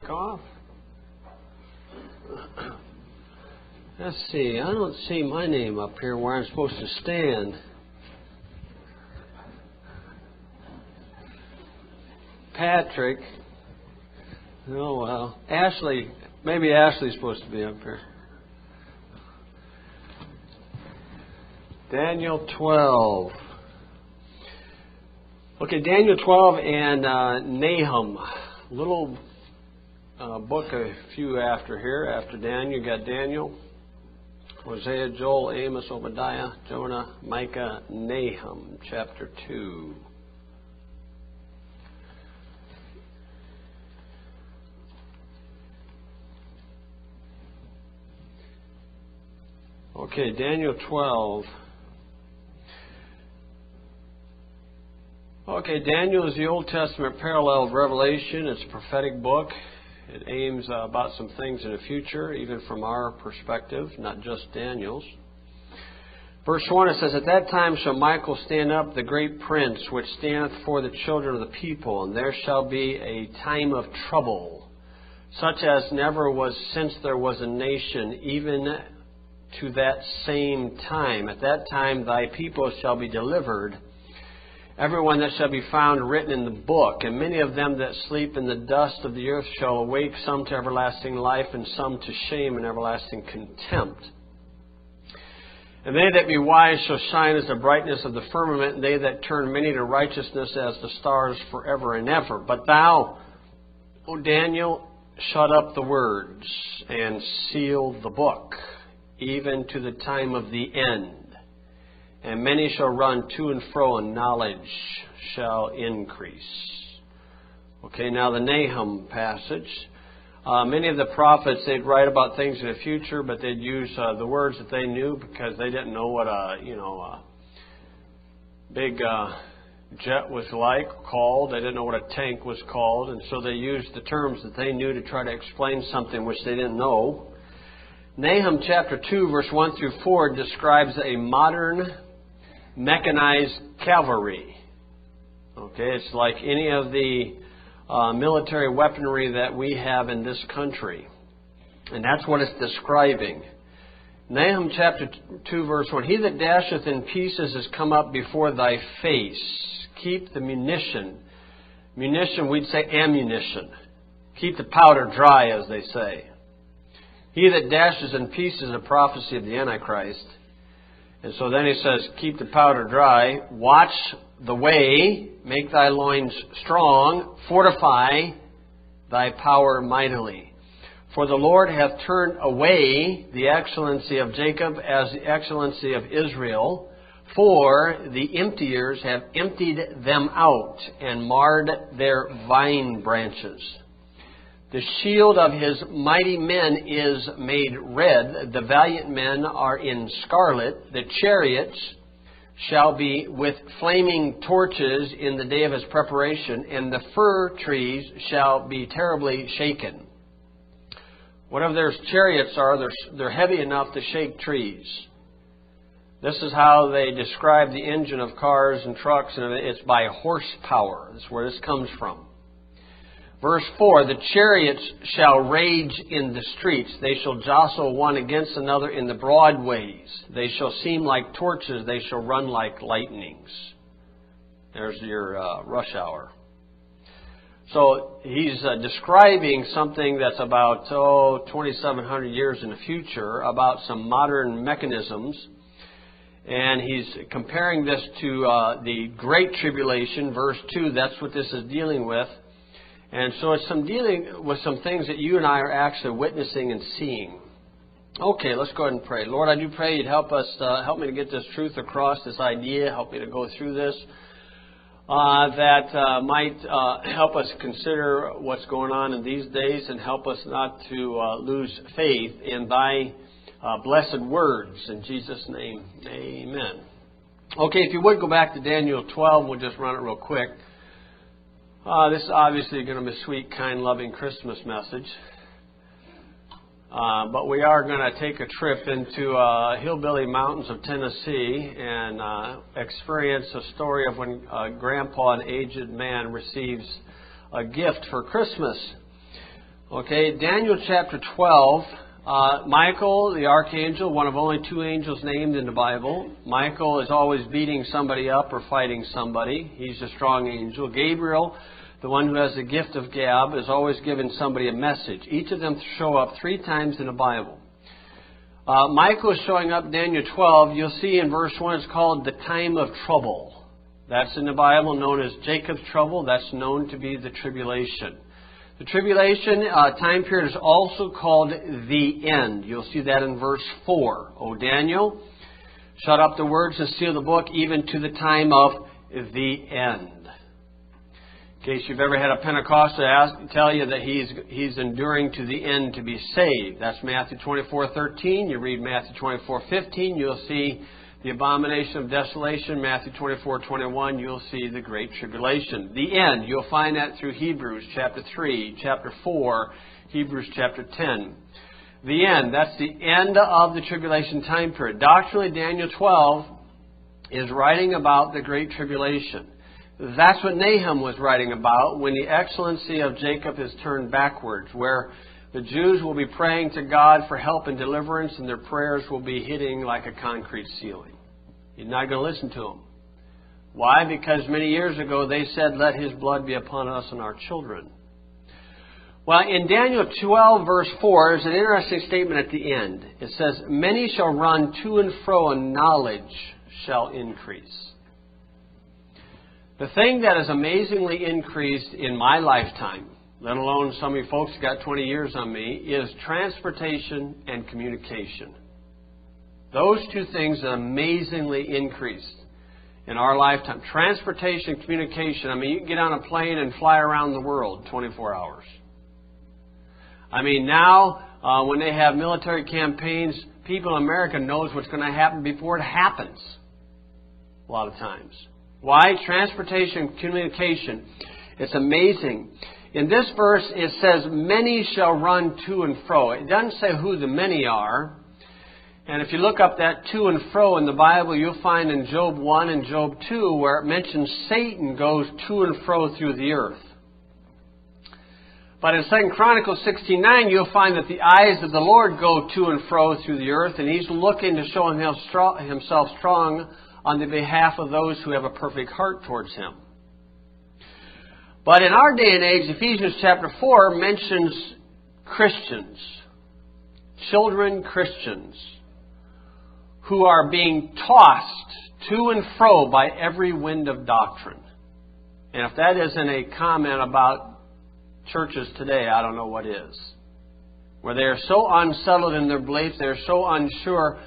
Off. Let's see. I don't see my name up here where I'm supposed to stand. Patrick. Oh, well. Ashley. Maybe Ashley's supposed to be up here. Daniel 12. Okay, Daniel 12 and Nahum. Little book a few after here. After Daniel, you got Daniel, Hosea, Joel, Amos, Obadiah, Jonah, Micah, Nahum, chapter 2. Okay, Daniel 12. Okay, Daniel is the Old Testament parallel of Revelation. It's a prophetic book. It aims about some things in the future, even from our perspective, not just Daniel's. Verse 1, it says, At that time shall Michael stand up, the great prince, which standeth for the children of the people, and there shall be a time of trouble, such as never was since there was a nation, even to that same time. At that time thy people shall be delivered, everyone that shall be found written in the book, and many of them that sleep in the dust of the earth shall awake, some to everlasting life, and some to shame and everlasting contempt. And they that be wise shall shine as the brightness of the firmament, and they that turn many to righteousness as the stars forever and ever. But thou, O Daniel, shut up the words, and seal the book, even to the time of the end. And many shall run to and fro, and knowledge shall increase. Okay, now the Nahum passage. Many of the prophets, they'd write about things in the future, but they'd use the words that they knew because they didn't know what a big jet was like, called. They didn't know what a tank was called, and so they used the terms that they knew to try to explain something which they didn't know. Nahum chapter 2, verse 1 through 4 describes a modern mechanized cavalry. Okay, it's like any of the military weaponry that we have in this country. And that's what it's describing. Nahum chapter 2, verse 1. He that dasheth in pieces is come up before thy face. Keep the munition. Munition, we'd say ammunition. Keep the powder dry, as they say. He that dashes in pieces, a prophecy of the Antichrist. And so then he says, keep the powder dry, watch the way, make thy loins strong, fortify thy power mightily. For the Lord hath turned away the excellency of Jacob as the excellency of Israel, for the emptiers have emptied them out and marred their vine branches. The shield of his mighty men is made red. The valiant men are in scarlet. The chariots shall be with flaming torches in the day of his preparation, and the fir trees shall be terribly shaken. Whatever their chariots are, they're heavy enough to shake trees. This is how they describe the engine of cars and trucks, and it's by horsepower. That's where this comes from. Verse 4, the chariots shall rage in the streets. They shall jostle one against another in the broad ways. They shall seem like torches. They shall run like lightnings. There's your rush hour. So he's describing something that's about 2,700 years in the future, about some modern mechanisms. And he's comparing this to the Great Tribulation, verse 2. That's what this is dealing with. And so it's dealing with some things that you and I are actually witnessing and seeing. Okay, let's go ahead and pray. Lord, I do pray you'd help us, help me to get this truth across, this idea, help me to go through this, that might help us consider what's going on in these days and help us not to lose faith in thy blessed words. In Jesus' name, amen. Okay, if you would go back to Daniel 12, we'll just run it real quick. This is obviously going to be a sweet, kind, loving Christmas message. But we are going to take a trip into hillbilly mountains of Tennessee and experience a story of when Grandpa, an aged man, receives a gift for Christmas. Okay, Daniel chapter 12. Michael, the archangel, one of only two angels named in the Bible. Michael is always beating somebody up or fighting somebody. He's a strong angel. Gabriel, the one who has the gift of gab, is always giving somebody a message. Each of them show up 3 times in the Bible. Michael is showing up in Daniel 12. You'll see in verse 1 it's called the time of trouble. That's in the Bible known as Jacob's trouble. That's known to be the tribulation. The tribulation time period is also called the end. You'll see that in verse 4. O Daniel, shut up the words and seal the book even to the time of the end. In case you've ever had a Pentecostal tell you that he's enduring to the end to be saved. That's Matthew 24:13. You read Matthew 24:15, you'll see the abomination of desolation. Matthew 24:21, you'll see the great tribulation. The end, you'll find that through Hebrews chapter 3, chapter 4, Hebrews chapter 10. The end, that's the end of the tribulation time period. Doctrinally, Daniel 12 is writing about the great tribulation. That's what Nahum was writing about when the excellency of Jacob is turned backwards, where the Jews will be praying to God for help and deliverance, and their prayers will be hitting like a concrete ceiling. You're not going to listen to them. Why? Because many years ago they said, let his blood be upon us and our children. Well, in Daniel 12, verse 4, there's an interesting statement at the end. It says, many shall run to and fro, and knowledge shall increase. The thing that has amazingly increased in my lifetime, let alone some of you folks who got 20 years on me, is transportation and communication. Those two things have amazingly increased in our lifetime. Transportation and communication. I mean, you can get on a plane and fly around the world 24 hours. I mean, now, when they have military campaigns, people in America knows what's going to happen before it happens. A lot of times. Why? Transportation and communication. It's amazing. In this verse, it says, many shall run to and fro. It doesn't say who the many are. And if you look up that to and fro in the Bible, you'll find in Job 1 and Job 2 where it mentions Satan goes to and fro through the earth. But in 2 Chronicles 16:9, you'll find that the eyes of the Lord go to and fro through the earth, and He's looking to show Himself strong on the behalf of those who have a perfect heart towards Him. But in our day and age, Ephesians chapter 4 mentions Christians, children Christians, who are being tossed to and fro by every wind of doctrine. And if that isn't a comment about churches today, I don't know what is. Where they are so unsettled in their beliefs, they are so unsure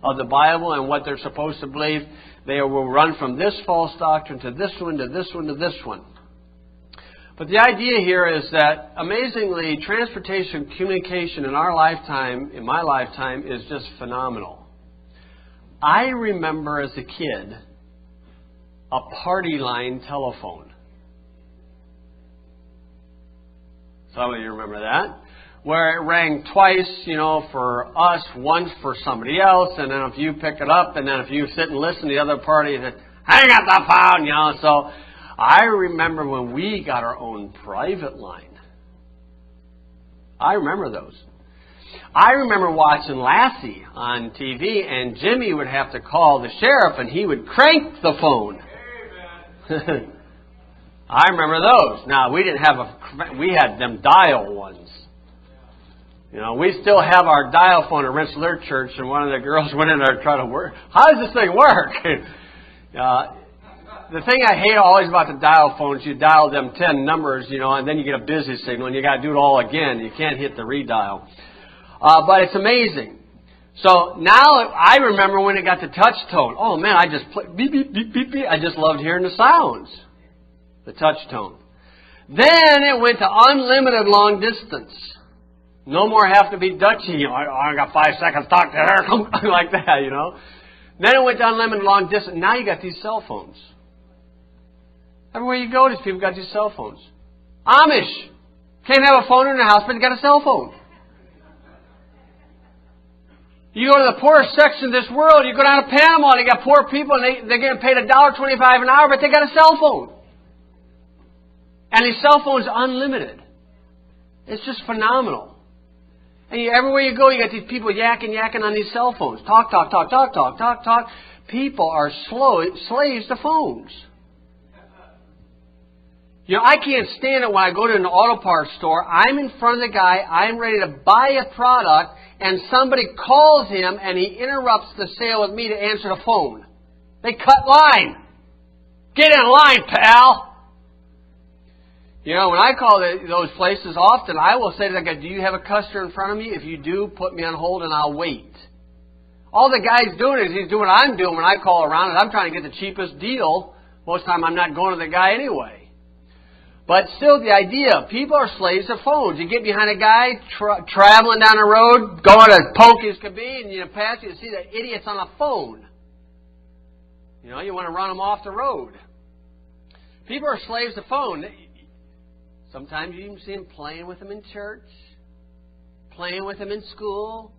of the Bible and what they're supposed to believe, they will run from this false doctrine to this one, to this one, to this one. But the idea here is that, amazingly, transportation, communication in our lifetime, in my lifetime, is just phenomenal. I remember as a kid a party line telephone. Some of you remember that. Where it rang twice, for us, once for somebody else, and then if you pick it up, and then if you sit and listen, the other party said, hang up the phone, So I remember when we got our own private line. I remember those. I remember watching Lassie on TV, and Jimmy would have to call the sheriff, and he would crank the phone. I remember those. Now, we had them dial ones. We still have our dial phone at Rensselaer Church, and one of the girls went in there to try to work. How does this thing work? The thing I hate always about the dial phones, you dial them 10 numbers, and then you get a busy signal, and you got to do it all again. You can't hit the redial. But it's amazing. So now I remember when it got to touch tone. Oh man, I just played beep, beep, beep, beep, beep. I just loved hearing the sounds. The touch tone. Then it went to unlimited long distance. No more have to be Dutchy. I got 5 seconds, talk to her. Like that, Then it went to unlimited long distance. Now you got these cell phones. Everywhere you go, these people got these cell phones. Amish. Can't have a phone in their house, but they got a cell phone. You go to the poorest section of this world, you go down to Panama, they got poor people, and they're getting paid $1.25 an hour, but they got a cell phone. And these cell phones are unlimited. It's just phenomenal. And everywhere you go, you got these people yakking on these cell phones. Talk. People are slaves to phones. You know, I can't stand it when I go to an auto parts store. I'm in front of the guy. I'm ready to buy a product, and somebody calls him, and he interrupts the sale with me to answer the phone. They cut line. Get in line, pal. You know, when I call those places often, I will say to the guy, do you have a customer in front of me? If you do, put me on hold and I'll wait. All the guy's doing is he's doing what I'm doing when I call around, and I'm trying to get the cheapest deal. Most of the time I'm not going to the guy anyway. But still, the idea, people are slaves to phones. You get behind a guy traveling down the road, going as poke as could be, and you pass, you see the idiot's on a phone. You know, you want to run them off the road. People are slaves to phone. Sometimes you even see them playing with them in church, playing with them in school,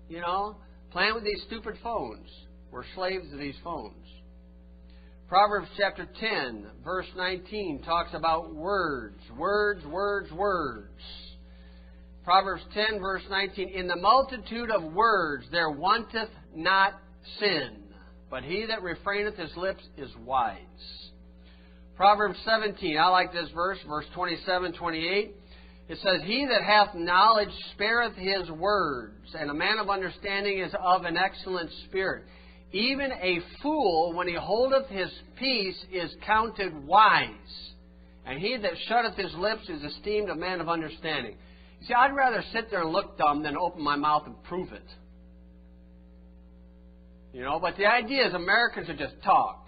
you know, playing with these stupid phones. We're slaves to these phones. Proverbs chapter 10, verse 19 talks about words. Words. Proverbs 10, verse 19, in the multitude of words there wanteth not sin, but he that refraineth his lips is wise. Proverbs 17, I like this verse 27, 28. It says, he that hath knowledge spareth his words, and a man of understanding is of an excellent spirit. Even a fool, when he holdeth his peace, is counted wise. And he that shutteth his lips is esteemed a man of understanding. You see, I'd rather sit there and look dumb than open my mouth and prove it. You know, but the idea is Americans are just talk.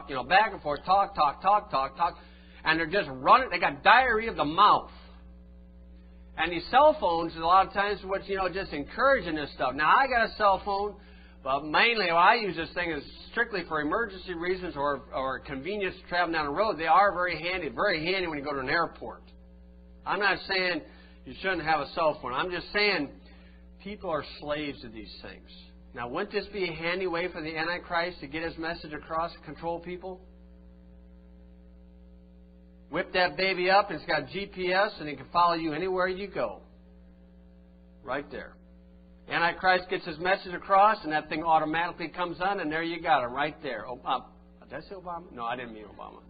You know, back and forth, talk. And they're just running. They got diarrhea of the mouth. And these cell phones, a lot of times, what's, you know, just encouraging this stuff. Now, I got a cell phone, but mainly I use this thing is strictly for emergency reasons or convenience to travel down the road. They are very handy when you go to an airport. I'm not saying you shouldn't have a cell phone. I'm just saying people are slaves to these things. Now, wouldn't this be a handy way for the Antichrist to get his message across and control people? Whip that baby up, and it's got GPS, and it can follow you anywhere you go. Right there. Antichrist gets his message across, and that thing automatically comes on, and there you got him, right there. Did I say Obama? No, I didn't mean Obama.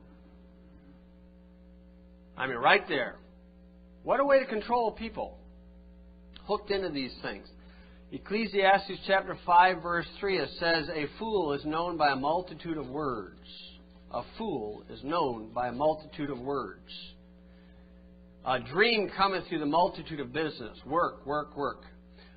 I mean, right there. What a way to control people. Hooked into these things. Ecclesiastes chapter 5, verse 3, it says, a fool is known by a multitude of words. A fool is known by a multitude of words. A dream cometh through the multitude of business. Work.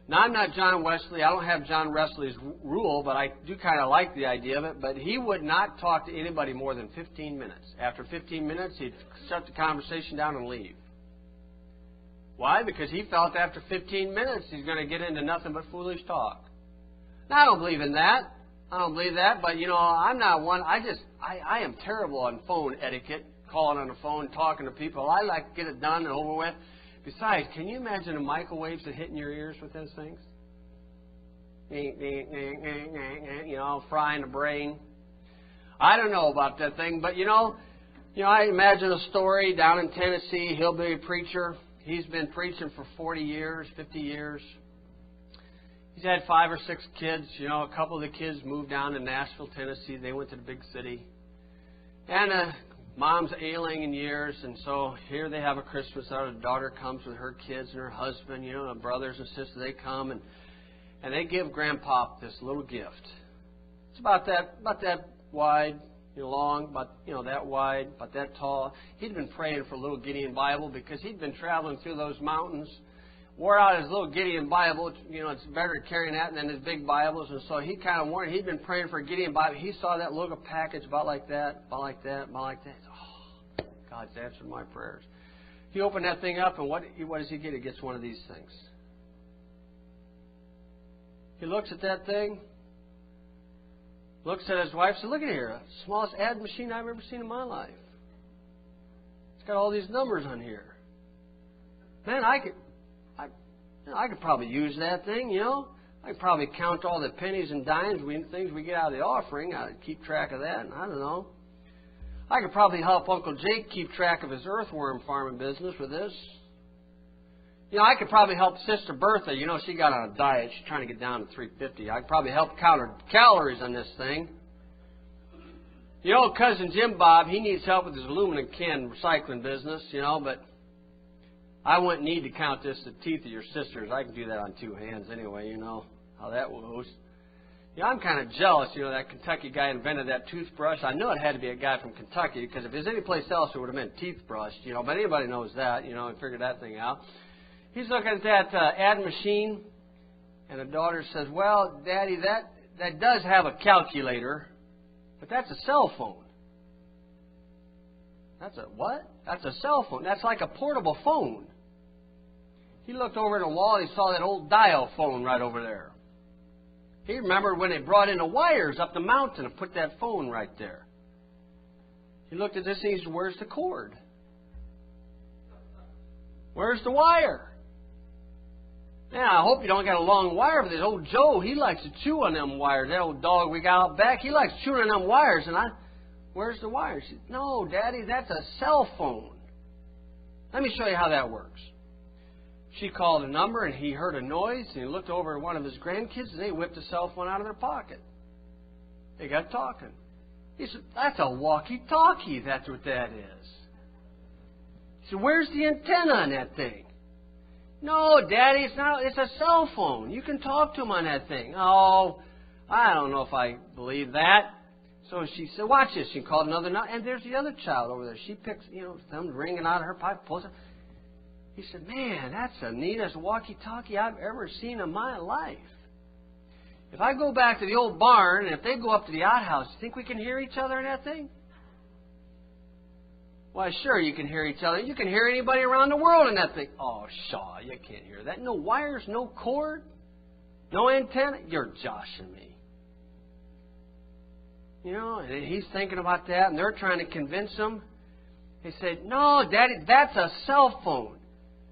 Now, I'm not John Wesley. I don't have John Wesley's rule, but I do kind of like the idea of it. But he would not talk to anybody more than 15 minutes. After 15 minutes, he'd shut the conversation down and leave. Why? Because he felt after 15 minutes he's going to get into nothing but foolish talk. Now, I don't believe in that. But, you know, I'm not one. I am terrible on phone etiquette, calling on the phone, talking to people. I like to get it done and over with. Besides, can you imagine the microwaves that hit in your ears with those things? You know, frying the brain. I don't know about that thing, but, you know, I imagine a story down in Tennessee, hillbilly preacher. He's been preaching for 40 years, 50 years. He's had 5 or 6 kids. You know, a couple of the kids moved down to Nashville, Tennessee. They went to the big city. And mom's ailing in years, and so here they have a Christmas. Our daughter comes with her kids and her husband, you know, and brothers and sisters. They come, and they give Grandpa this little gift. It's about that wide, you know, long, about, you know, that wide, about that tall. He'd been praying for a little Gideon Bible because he'd been traveling through those mountains. Wore out his little Gideon Bible. You know, it's better carrying that than his big Bibles. And so he kind of wore it. He'd been praying for a Gideon Bible. He saw that little package about like that. Oh, God's answered my prayers. He opened that thing up, and what does he get? He gets one of these things. He looks at that thing, looks at his wife, says, look at here, the smallest ad machine I've ever seen in my life. It's got all these numbers on here. Man, I could probably use that thing, you know. I could probably count all the pennies and dimes, things we get out of the offering. I'd keep track of that, and I don't know. I could probably help Uncle Jake keep track of his earthworm farming business with this. You know, I could probably help Sister Bertha. You know, she got on a diet. She's trying to get down to 350. I could probably help count her calories on this thing. You know, Cousin Jim Bob, he needs help with his aluminum can recycling business, you know, but I wouldn't need to count this the teeth of your sisters. I can do that on 2 hands anyway, you know how that goes. Yeah, I'm kind of jealous, you know, that Kentucky guy invented that toothbrush. I knew it had to be a guy from Kentucky, because if it was any place else, it would have meant teeth brush, you know, but anybody knows that, you know, and figured that thing out. He's looking at that ad machine, and the daughter says, well, Daddy, that does have a calculator, but that's a cell phone. That's a what? That's a cell phone. That's like a portable phone. He looked over at the wall, and he saw that old dial phone right over there. He remembered when they brought in the wires up the mountain and put that phone right there. He looked at this and he said, where's the cord? Where's the wire? Man, I hope you don't got a long wire for this. Old Joe, he likes to chew on them wires. That old dog we got out back, he likes chewing on them wires. And where's the wire? She said, no, Daddy, that's a cell phone. Let me show you how that works. She called a number, and he heard a noise, and he looked over at one of his grandkids, and they whipped a cell phone out of their pocket. They got talking. He said, that's a walkie-talkie, that's what that is. He said, where's the antenna on that thing? No, Daddy, it's not. It's a cell phone. You can talk to him on that thing. Oh, I don't know if I believe that. So she said, watch this. She called another number, and there's the other child over there. She picks, you know, thumbs ringing out of her pipe, pulls it. He said, man, that's the neatest walkie-talkie I've ever seen in my life. If I go back to the old barn, and if they go up to the outhouse, you think we can hear each other in that thing? Why, sure, you can hear each other. You can hear anybody around the world in that thing. Oh, Shaw, you can't hear that. No wires, no cord, no antenna. You're joshing me. You know, and he's thinking about that, and they're trying to convince him. He said, no, Daddy, that's a cell phone.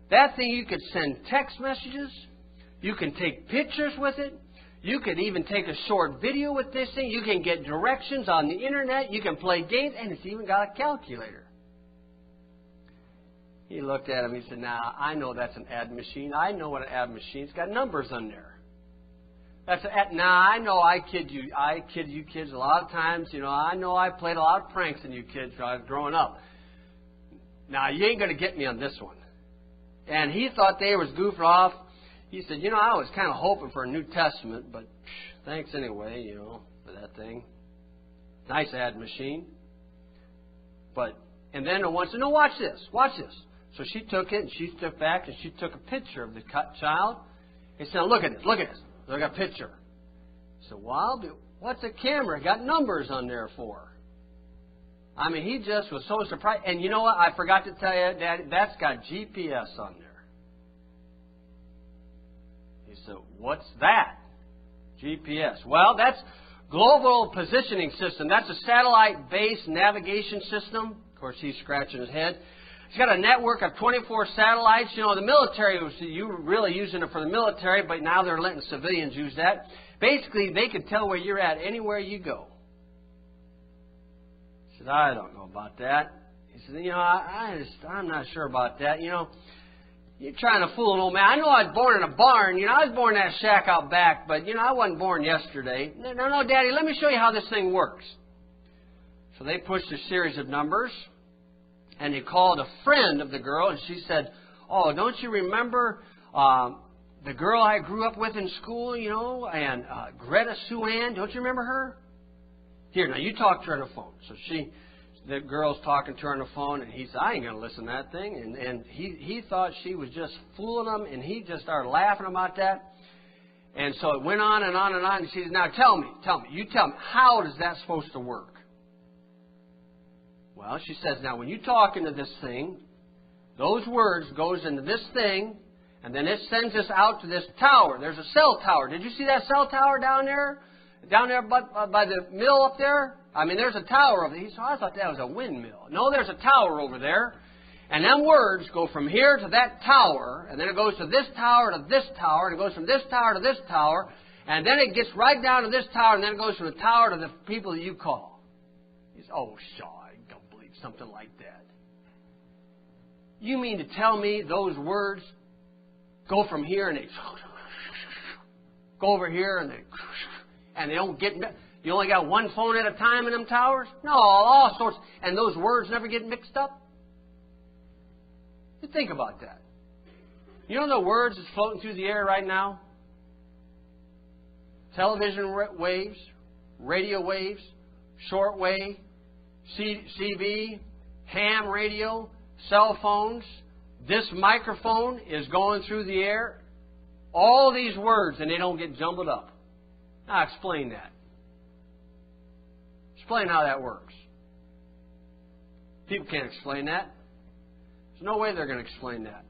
That thing, you could send text messages. You can take pictures with it. You could even take a short video with this thing. You can get directions on the internet. You can play games, and it's even got a calculator. He looked at him. He said, "Now I know that's an ad machine. I know what an ad machine. It's got numbers on there. That's I know I kid you. I kid you kids a lot of times. You know, I know I played a lot of pranks on you kids when I was growing up. Now you ain't going to get me on this one." And he thought they was goofing off. He said, you know, I was kind of hoping for a New Testament, but thanks anyway, you know, for that thing. Nice ad machine. And then one said, no, watch this. So she took it, and she stepped back, and she took a picture of the child. He said, look at this. Look at a picture. He said, well, what's a camera got numbers on there for? I mean, he just was so surprised. And you know what? I forgot to tell you, Daddy, that's got GPS on there. He said, what's that? GPS. Well, that's Global Positioning System. That's a satellite-based navigation system. Of course, he's scratching his head. It's got a network of 24 satellites. You know, the military was really using it for the military, but now they're letting civilians use that. Basically, they can tell where you're at anywhere you go. He said, I don't know about that. He said, you know, I'm not sure about that. You know, you're trying to fool an old man. I know I was born in a barn. You know, I was born in that shack out back, but, you know, I wasn't born yesterday. No, Daddy, let me show you how this thing works. So they pushed a series of numbers, and they called a friend of the girl, and she said, oh, don't you remember the girl I grew up with in school, you know, and Greta Sue Ann? Don't you remember her? Here, now you talk to her on the phone. So the girl's talking to her on the phone, and he said, I ain't going to listen to that thing. And he thought she was just fooling him, and he just started laughing about that. And so it went on and on and on. And she said, now tell me, how is that supposed to work? Well, she says, now when you talk into this thing, those words goes into this thing, and then it sends us out to this tower. There's a cell tower. Did you see that cell tower down there? Down there by the mill up there? I mean, there's a tower over there. So I thought that was a windmill. No, there's a tower over there. And them words go from here to that tower, and then it goes to this tower to this tower, and it goes from this tower to this tower, and then it gets right down to this tower, and then it goes from the tower to the people that you call. He says, oh, Shaw, something like that. You mean to tell me those words go from here and they go over here and they don't get... You only got one phone at a time in them towers? No, all sorts. And those words never get mixed up? You think about that. You know the words that's floating through the air right now? Television waves, radio waves, shortwave, CB, ham radio, cell phones. This microphone is going through the air. All these words, and they don't get jumbled up. Now explain that. Explain how that works. People can't explain that. There's no way they're going to explain that.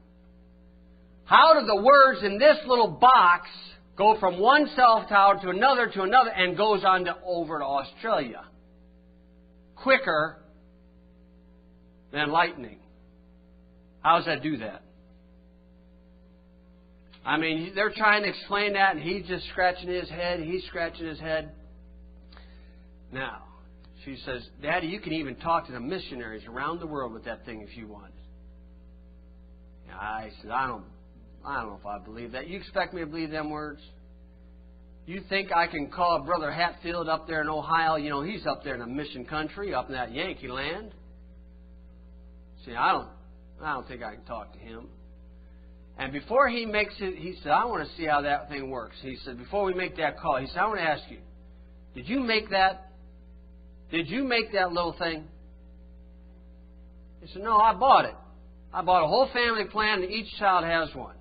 How do the words in this little box go from one cell tower to another and goes on to over to Australia quicker than lightning? How does that do that? I mean, they're trying to explain that, and he's just scratching his head. He's scratching his head. Now, she says, Daddy, you can even talk to the missionaries around the world with that thing if you want. I said, I don't know if I believe that. You expect me to believe them words? You think I can call Brother Hatfield up there in Ohio? You know, he's up there in a mission country, up in that Yankee land. See, I don't think I can talk to him. And before he makes it, he said, I want to see how that thing works. He said, before we make that call, he said, I want to ask you, did you make that? Did you make that little thing? He said, no, I bought it. I bought a whole family plan, and each child has one.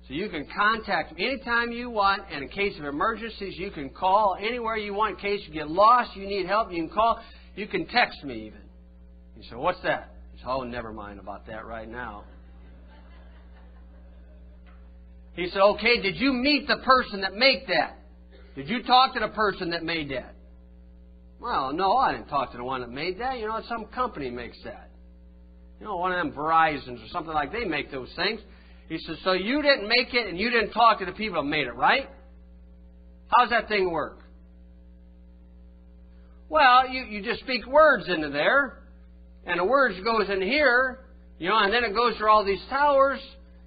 So you can contact me anytime you want, and in case of emergencies, you can call anywhere you want. In case you get lost, you need help, you can call. You can text me even. He said, what's that? He said, oh, never mind about that right now. He said, okay, did you meet the person that made that? Did you talk to the person that made that? Well, no, I didn't talk to the one that made that. You know, some company makes that. You know, one of them Verizons or something like they make those things. He says, so you didn't make it and you didn't talk to the people that made it, right? How's that thing work? Well, you just speak words into there, and the words goes in here, you know, and then it goes through all these towers,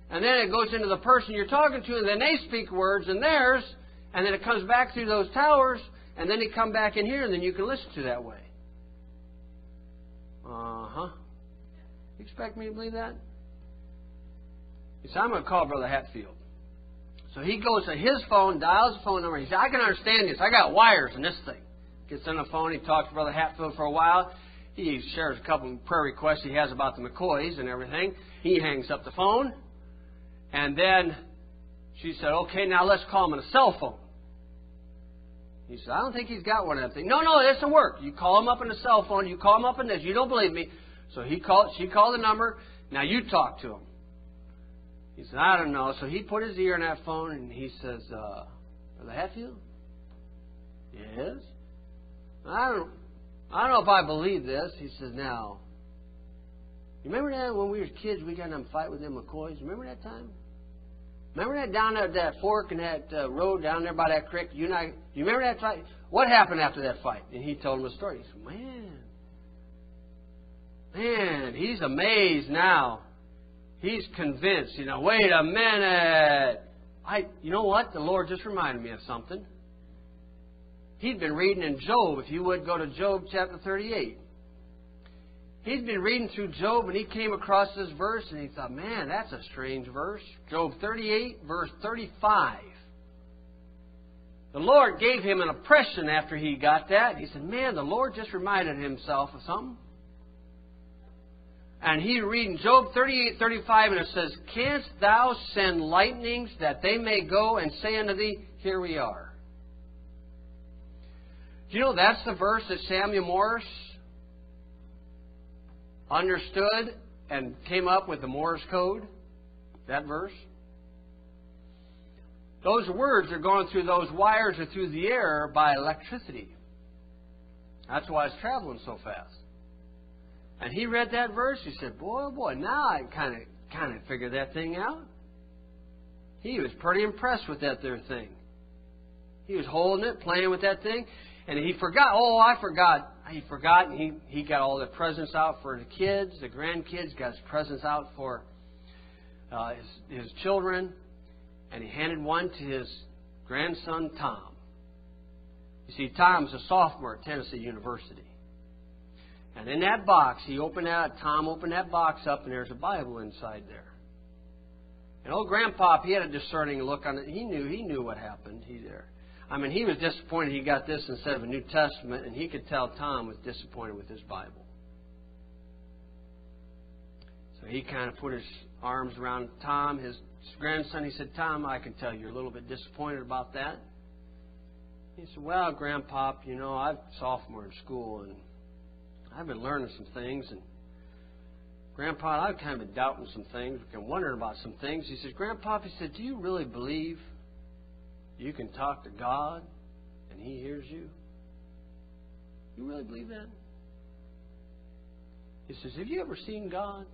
and then it goes into the person you're talking to, and then they speak words in theirs, and then it comes back through those towers, and then they come back in here, and then you can listen to that way. Uh-huh. You expect me to believe that? He said, I'm going to call Brother Hatfield. So he goes to his phone, dials the phone number. He said, I can understand this. I got wires in this thing. Gets on the phone. He talks to Brother Hatfield for a while. He shares a couple of prayer requests he has about the McCoys and everything. He hangs up the phone. And then she said, okay, now let's call him on a cell phone. He said, I don't think he's got one of them things. No, it doesn't work. You call him up on a cell phone. You call him up on this. You don't believe me. So she called the number. Now you talk to him. He said, I don't know. So he put his ear in that phone and he says, Brother Hatfield? Yes? I don't know if I believe this. He says, now, you remember that when we were kids, we got in a fight with them McCoys? Remember that time? Remember that down at that fork and that road down there by that creek? You remember that fight? What happened after that fight? And he told him a story. He said, man, he's amazed now. He's convinced. You know, wait a minute. You know what? The Lord just reminded me of something. He'd been reading in Job. If you would go to Job chapter 38. He'd been reading through Job and he came across this verse and he thought, man, that's a strange verse. Job 38, verse 35. The Lord gave him an impression after he got that. He said, man, the Lord just reminded himself of something. And he reading Job 38, 35, and it says, canst thou send lightnings that they may go and say unto thee, here we are. Do you know that's the verse that Samuel Morse understood and came up with the Morse code? That verse? Those words are going through those wires or through the air by electricity. That's why it's traveling so fast. And he read that verse. He said, boy, oh boy, now I kind of figured that thing out. He was pretty impressed with that there thing. He was holding it, playing with that thing. And he forgot. Oh, I forgot. He forgot, and he got all the presents out for the kids, the grandkids, got his presents out for his children, and he handed one to his grandson, Tom. You see, Tom's a sophomore at Tennessee University. And in that box, Tom opened that box up, and there's a Bible inside there. And old Grandpa, he had a discerning look on it. He knew what happened. He was disappointed he got this instead of a New Testament, and he could tell Tom was disappointed with his Bible. So he kind of put his arms around Tom, his grandson. He said, Tom, I can tell you're a little bit disappointed about that. He said, well, Grandpa, I'm a sophomore in school, and I've been learning some things. And Grandpa, I've kind of been doubting some things, been wondering about some things. He said, Grandpa, do you really believe you can talk to God and He hears you? You really believe that? He says, have you ever seen God?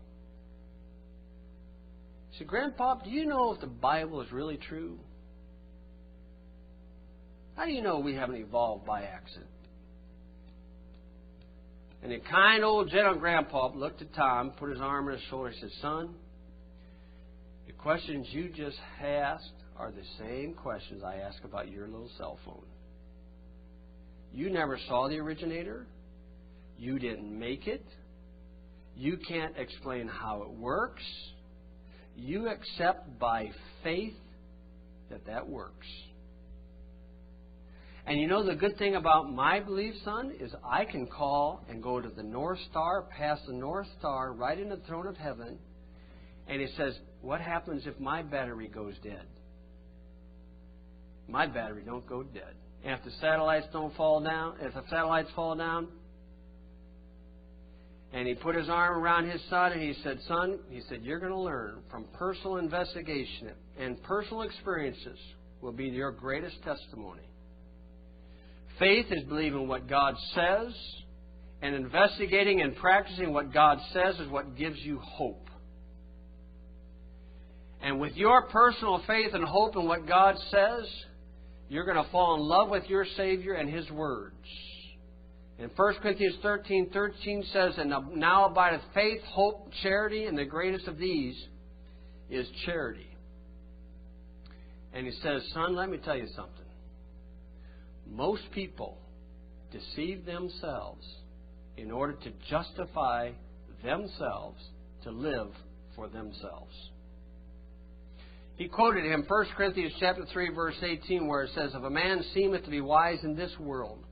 He said, Grandpa, do you know if the Bible is really true? How do you know we haven't evolved by accident? And the kind old gentle Grandpa looked at Tom, put his arm on his shoulder, and said, son, the questions you just asked are the same questions I ask about your little cell phone. You never saw the originator. You didn't make it. You can't explain how it works. You accept by faith that works. And the good thing about my belief, son, is I can call and go to the North Star, past the North Star, right in the throne of heaven, and it says, what happens if my battery goes dead? My battery don't go dead. And if the satellites fall down, and he put his arm around his son and he said, son, you're going to learn from personal investigation, and personal experiences will be your greatest testimony. Faith is believing what God says, and investigating and practicing what God says is what gives you hope. And with your personal faith and hope in what God says, you're going to fall in love with your Savior and His words. And 1 Corinthians 13:13 says, and now abideth faith, hope, charity, and the greatest of these is charity. And he says, son, let me tell you something. Most people deceive themselves in order to justify themselves to live for themselves. He quoted him 1 Corinthians chapter 3, verse 18, where it says, if a man seemeth to be wise in this world,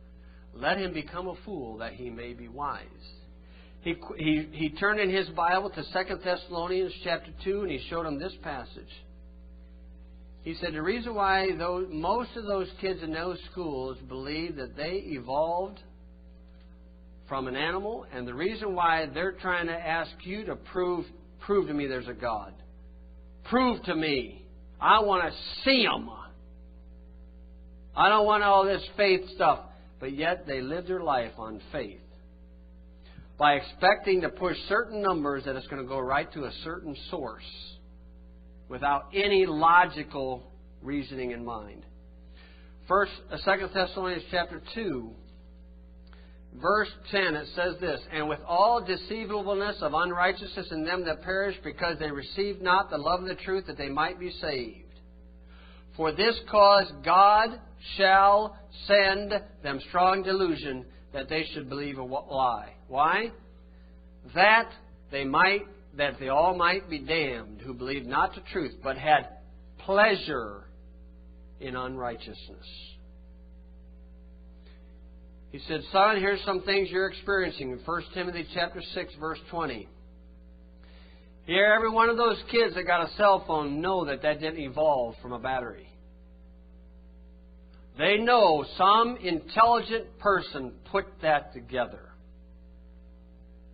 let him become a fool that he may be wise. He turned in his Bible to 2 Thessalonians chapter 2, and he showed him this passage. He said the reason why most of those kids in those schools believe that they evolved from an animal, and the reason why they're trying to ask you to prove to me there's a God. Prove to me. I want to see Him. I don't want all this faith stuff. But yet they live their life on faith. By expecting to push certain numbers that it's going to go right to a certain source without any logical reasoning in mind. 2 Thessalonians chapter 2, verse 10, it says this, and with all deceivableness of unrighteousness in them that perish, because they receive not the love of the truth, that they might be saved. For this cause God shall send them strong delusion, that they should believe a lie. Why? That they all might be damned, who believed not the truth, but had pleasure in unrighteousness. He said, son, here's some things you're experiencing in 1 Timothy chapter 6, verse 20. Here, every one of those kids that got a cell phone know that didn't evolve from a battery. They know some intelligent person put that together.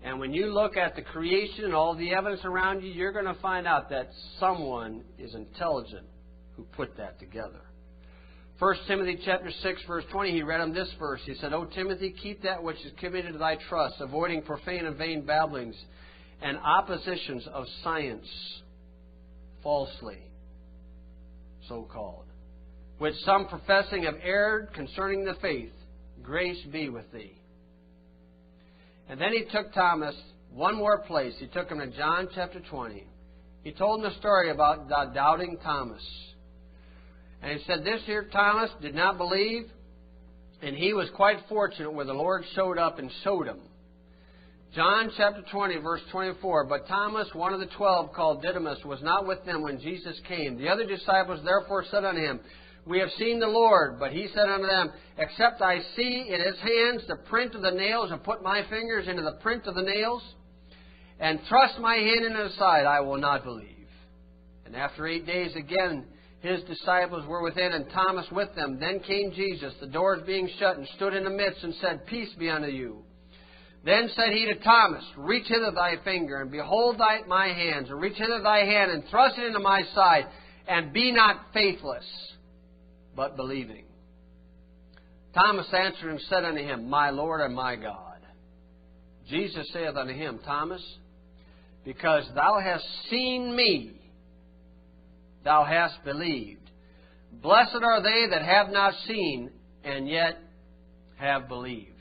And when you look at the creation and all the evidence around you, you're going to find out that someone is intelligent who put that together. 1 Timothy chapter 6, verse 20, he read him this verse. He said, O Timothy, keep that which is committed to thy trust, avoiding profane and vain babblings and oppositions of science, falsely so called, which some professing have erred concerning the faith. grace be with thee. And then he took Thomas one more place. He took him to John chapter 20. He told him the story about doubting Thomas. And he said, this here Thomas did not believe, and he was quite fortunate where the Lord showed up and showed him. John chapter 20, verse 24, but Thomas, one of the 12, called Didymus, was not with them when Jesus came. The other disciples therefore said unto him, we have seen the Lord. But he said unto them, except I see in his hands the print of the nails, and put my fingers into the print of the nails, and thrust my hand into the side, I will not believe. And after 8 days again, his disciples were within, and Thomas with them. Then came Jesus, the doors being shut, and stood in the midst, and said, peace be unto you. Then said he to Thomas, reach hither thy finger, and behold my hands, and reach hither thy hand, and thrust it into my side, and be not faithless, but believing. Thomas answered and said unto him, my Lord and my God. Jesus saith unto him, Thomas, because thou hast seen me, thou hast believed. Blessed are they that have not seen, and yet have believed.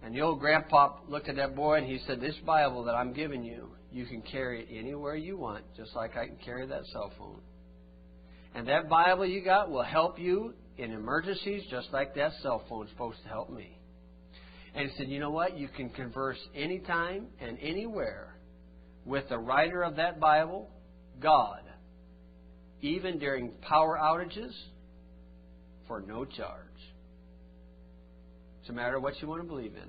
And the old grandpa looked at that boy and he said, this Bible that I'm giving you, you can carry it anywhere you want, just like I can carry that cell phone. And that Bible you got will help you in emergencies, just like that cell phone is supposed to help me. And he said, you know what? You can converse anytime and anywhere with the writer of that Bible, God, even during power outages, for no charge. It's a matter of what you want to believe in.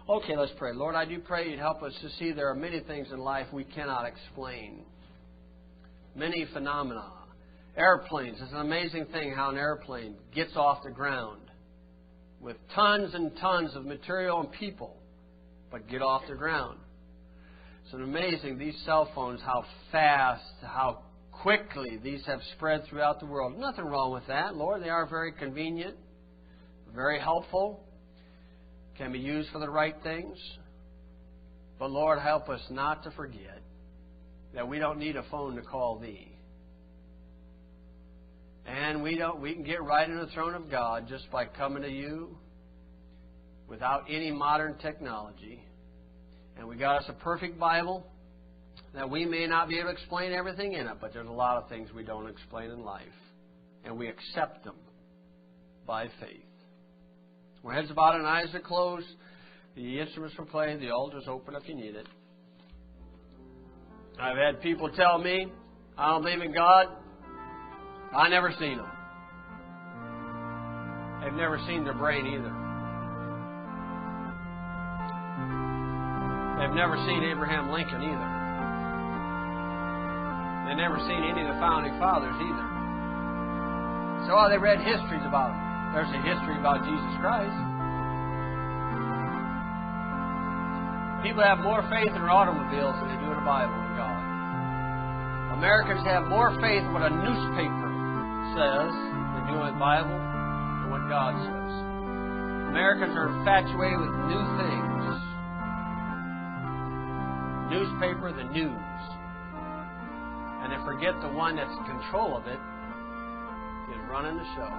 Okay, let's pray. Lord, I do pray you'd help us to see there are many things in life we cannot explain. Many phenomena. Airplanes. It's an amazing thing how an airplane gets off the ground with tons and tons of material and people, but get off the ground. It's amazing, these cell phones, how fast, how quickly these have spread throughout the world. Nothing wrong with that, Lord. They are very convenient, very helpful, can be used for the right things. But Lord, help us not to forget that we don't need a phone to call Thee. And we can get right in the throne of God just by coming to You without any modern technology. And we got us a perfect Bible that we may not be able to explain everything in it, but there's a lot of things we don't explain in life. And we accept them by faith. Our heads are bowed and eyes are closed. The instruments will play. The altar's open if you need it. I've had people tell me, I don't believe in God. I never seen them. They've never seen their brain either. They've never seen Abraham Lincoln either. They've never seen any of the founding fathers either. So they read histories about them. There's a history about Jesus Christ. People have more faith in their automobiles than they do in the Bible and God. Americans have more faith in what a newspaper says than do in the Bible and what God says. Americans are infatuated with new things. Newspaper, the news. And they forget the one that's in control of it is running the show.